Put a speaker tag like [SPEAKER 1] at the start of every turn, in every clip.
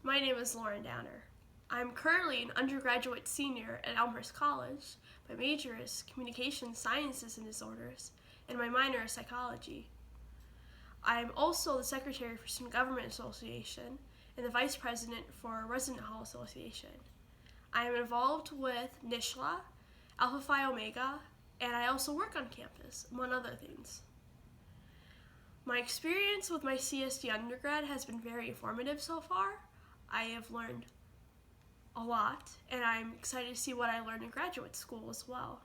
[SPEAKER 1] My name is Lauren Downer. I'm currently an undergraduate senior at Elmhurst College. My major is Communication Sciences and Disorders, and my minor is Psychology. I am also the Secretary for Student Government Association and the Vice President for Resident Hall Association. I am involved with NISHLA, Alpha Phi Omega, and I also work on campus, among other things. My experience with my CSD undergrad has been very informative so far. I have learned a lot, and I'm excited to see what I learned in graduate school as well.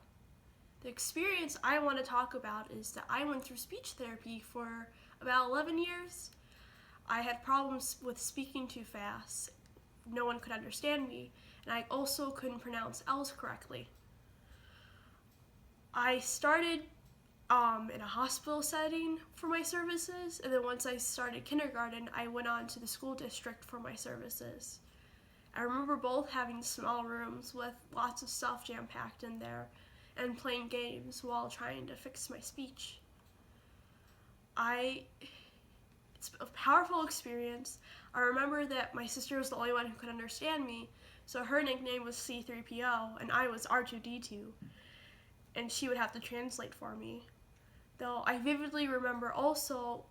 [SPEAKER 1] The experience I want to talk about is that I went through speech therapy for about 11 years. I had problems with speaking too fast. No one could understand me, and I also couldn't pronounce L's correctly. I started in a hospital setting for my services, and then once I started kindergarten, I went on to the school district for my services. I remember both having small rooms with lots of stuff jam-packed in there and playing games while trying to fix my speech. It's a powerful experience. I remember that my sister was the only one who could understand me, so her nickname was C3PO and I was R2D2, and she would have to translate for me. Though I vividly remember also,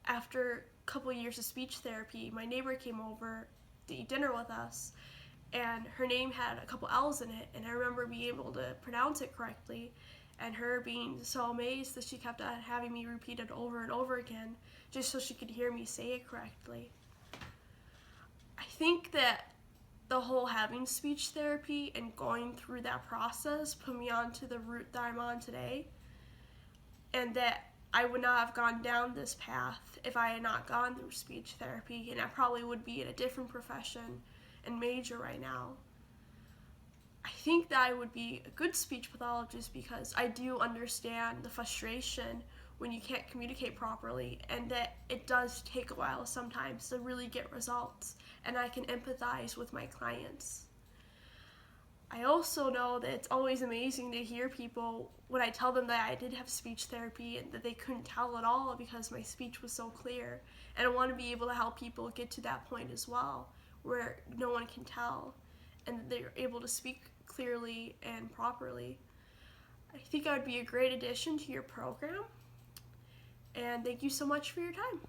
[SPEAKER 1] after a couple years of speech therapy, my neighbor came over to eat dinner with us, and her name had a couple L's in it, and I remember being able to pronounce it correctly, and her being so amazed that she kept having me repeat it over and over again, just so she could hear me say it correctly. I think that the whole having speech therapy and going through that process put me onto the route that I'm on today, and that I would not have gone down this path if I had not gone through speech therapy, and I probably would be in a different profession and major right now. I think that I would be a good speech pathologist because I do understand the frustration when you can't communicate properly, and that it does take a while sometimes to really get results, and I can empathize with my clients. I also know that it's always amazing to hear people when I tell them that I did have speech therapy and that they couldn't tell at all because my speech was so clear. And I want to be able to help people get to that point as well, where no one can tell and they're able to speak clearly and properly. I think I would be a great addition to your program. And thank you so much for your time.